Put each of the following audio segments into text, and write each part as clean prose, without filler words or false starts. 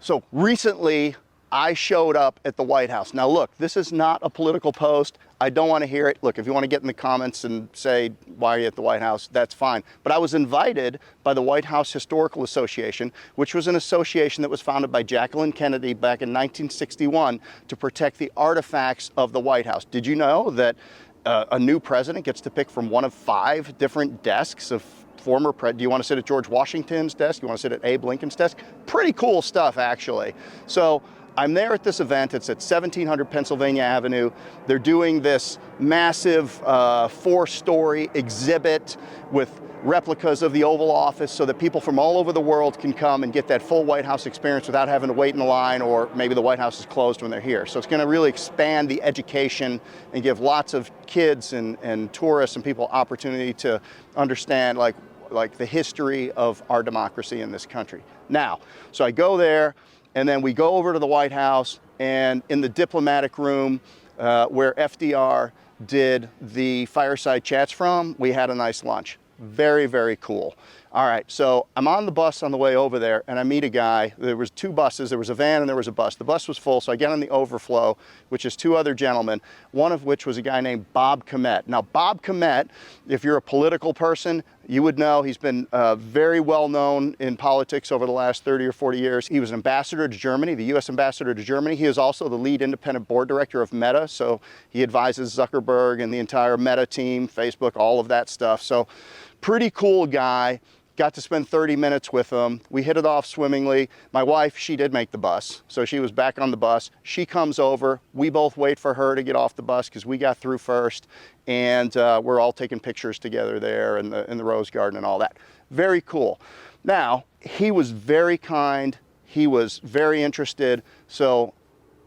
So recently, I showed up at the White House. Now look, this is not a political post. I don't want to hear it. Look, if you want to get in the comments and say, why are you at the White House? That's fine. But I was invited by the White House Historical Association, which was an association that was founded by Jacqueline Kennedy back in 1961 to protect the artifacts of the White House. Did you know that a new president gets to pick from one of 5 different desks of former do you want to sit at George Washington's desk? You want to sit at Abe Lincoln's desk? Pretty cool stuff, actually. So I'm there at this event. It's at 1700 Pennsylvania Avenue. They're doing this massive 4-story exhibit with replicas of the Oval Office so that people from all over the world can come and get that full White House experience without having to wait in the line, or maybe the White House is closed when they're here. So it's going to really expand the education and give lots of kids and tourists and people opportunity to understand like the history of our democracy in this country. Now, so I go there, and then we go over to the White House, and in the diplomatic room where FDR did the fireside chats from, we had a nice lunch. Very, very cool. All right, so I'm on the bus on the way over there, and I meet a guy. There was 2 buses. There was a van and there was a bus. The bus was full, so I get on the overflow, which is 2 other gentlemen, one of which was a guy named Bob Comet. Now, Bob Comet, if you're a political person, you would know he's been very well known in politics over the last 30 or 40 years. He was an ambassador to Germany, the U.S. ambassador to Germany. He is also the lead independent board director of Meta, so he advises Zuckerberg and the entire Meta team, Facebook, all of that stuff. So pretty cool guy. Got to spend 30 minutes with him. We hit it off swimmingly. My wife, she did make the bus, so she was back on the bus. She comes over. We both wait for her to get off the bus because we got through first, and we're all taking pictures together there in the Rose Garden and all that. Very cool. Now, he was very kind. He was very interested, so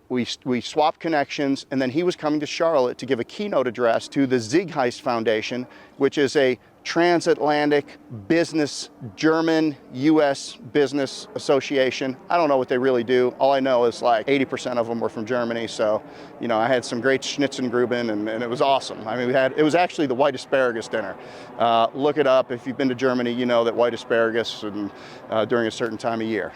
we swapped connections, and then he was coming to Charlotte to give a keynote address to the Ziegheist Foundation, which is a transatlantic business, German-U.S. business association. I don't know what they really do. All I know is like 80% of them were from Germany. So, you know, I had some great Schnitzengruben, and it was awesome. I mean, it was actually the white asparagus dinner. Look it up. If you've been to Germany, you know that white asparagus during a certain time of year.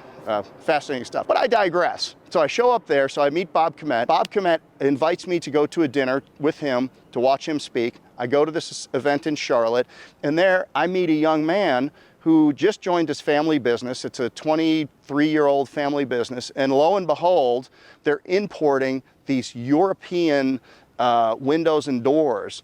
Fascinating stuff. But I digress. So I show up there, so I meet Bob Comet. Bob Comet invites me to go to a dinner with him to watch him speak. I go to this event in Charlotte, and there I meet a young man who just joined his family business. It's a 23-year-old family business, and lo and behold, they're importing these European windows and doors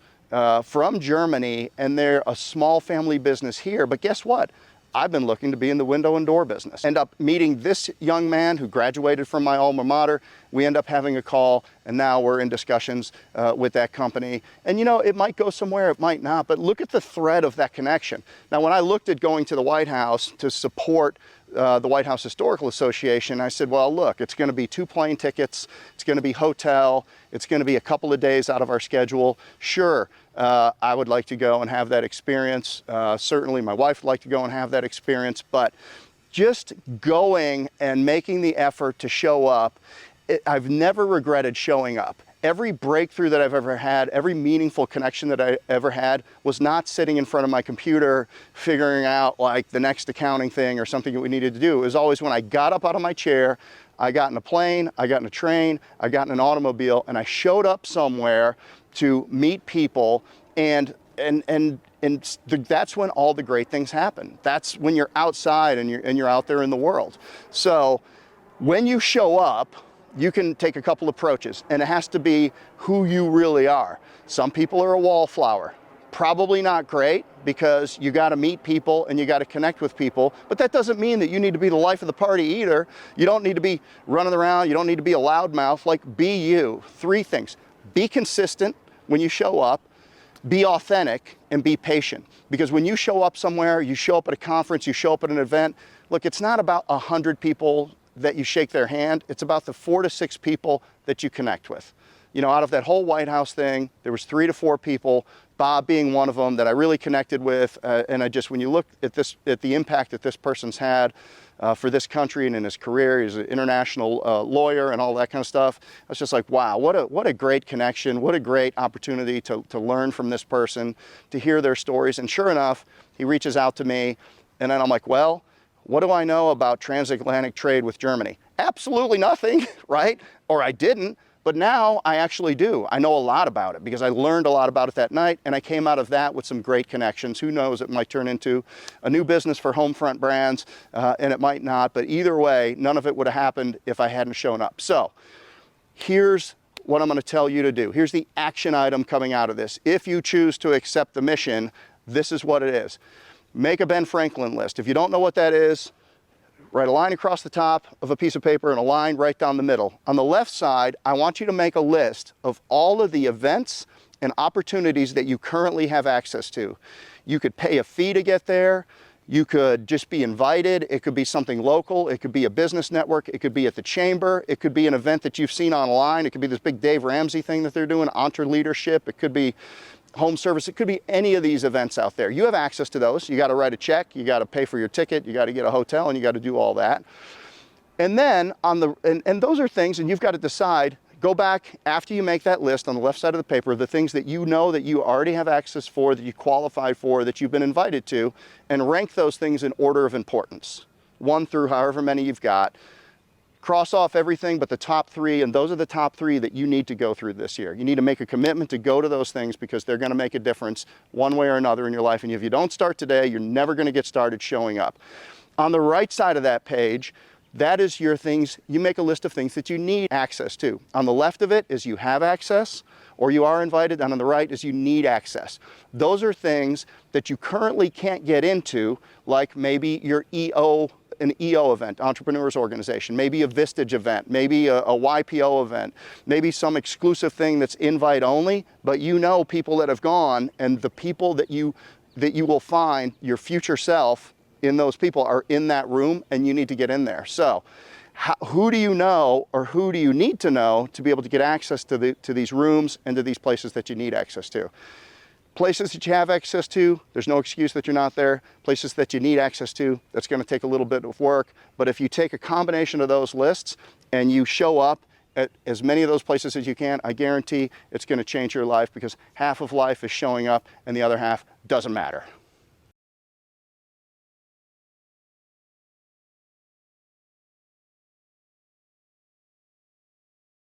from Germany, and they're a small family business here. But guess what? I've been looking to be in the window and door business. End up meeting this young man who graduated from my alma mater. We end up having a call, and now we're in discussions with that company. And you know, it might go somewhere, it might not, but look at the thread of that connection. Now, when I looked at going to the White House to support the White House Historical Association, I said, well, look, it's going to be 2 plane tickets, it's going to be hotel, it's going to be a couple of days out of our schedule. Sure, I would like to go and have that experience. Certainly my wife would like to go and have that experience, but just going and making the effort to show up, I've never regretted showing up. Every breakthrough that I've ever had, every meaningful connection that I ever had was not sitting in front of my computer figuring out like the next accounting thing or something that we needed to do. It was always when I got up out of my chair, I got in a plane, I got in a train, I got in an automobile, and I showed up somewhere to meet people, and that's when all the great things happen. That's when you're outside and you're out there in the world. So when you show up, you can take a couple approaches, and it has to be who you really are. Some people are a wallflower. Probably not great, because you got to meet people and you got to connect with people, but that doesn't mean that you need to be the life of the party either. You don't need to be running around, you don't need to be a loudmouth. Like, be you. 3 things. Be consistent when you show up, be authentic, and be patient. Because when you show up somewhere, you show up at a conference, you show up at an event, look, it's not about 100 people that you shake their hand, it's about the 4 to 6 people that you connect with. You know, out of that whole White House thing, there was 3 to 4 people, Bob being one of them, that I really connected with, and when you look at the impact that this person's had for this country and in his career, he's an international lawyer and all that kind of stuff. I was just like, wow, what a great connection, what a great opportunity to learn from this person, to hear their stories. And sure enough, he reaches out to me, and then I'm like, well, what do I know about transatlantic trade with Germany? absolutely nothing, right? Or I didn't, but now I actually do. I know a lot about it because I learned a lot about it that night, and I came out of that with some great connections. Who knows, it might turn into a new business for Homefront brands, and it might not, but either way, none of it would have happened if I hadn't shown up. So here's what I'm going to tell you to do. Here's the action item coming out of this. If you choose to accept the mission, this is what it is. Make a Ben Franklin list. If you don't know what that is, write a line across the top of a piece of paper and a line right down the middle. On the left side, I want you to make a list of all of the events and opportunities that you currently have access to. You could pay a fee to get there. You could just be invited. It could be something local. It could be a business network. It could be at the chamber. It could be an event that you've seen online. It could be this big Dave Ramsey thing that they're doing, Entre Leadership. It could be home service. It could be any of these events out there. You have access to those. You got to write a check. You got to pay for your ticket. You got to get a hotel, and you got to do all that. And then on the, and those are things, and you've got to decide, go back after you make that list on the left side of the paper, the things that you know that you already have access for, that you qualified for, that you've been invited to, and rank those things in order of importance, 1 through however many you've got. Cross off everything but the top 3, and those are the top 3 that you need to go through this year. You need to make a commitment to go to those things because they're going to make a difference one way or another in your life. And if you don't start today, you're never going to get started showing up. On the right side of that page, that is your things. You make a list of things that you need access to. On the left of it is you have access or you are invited, and on the right is you need access. Those are things that you currently can't get into, like maybe your an EO event, Entrepreneurs Organization, maybe a Vistage event, maybe a YPO event, maybe some exclusive thing that's invite only, but you know people that have gone, and the people that you will find, your future self in those people are in that room, and you need to get in there. So who do you know, or who do you need to know to be able to get access to these rooms and to these places that you need access to? Places that you have access to, there's no excuse that you're not there. Places that you need access to, that's going to take a little bit of work. But if you take a combination of those lists and you show up at as many of those places as you can, I guarantee it's going to change your life, because half of life is showing up and the other half doesn't matter.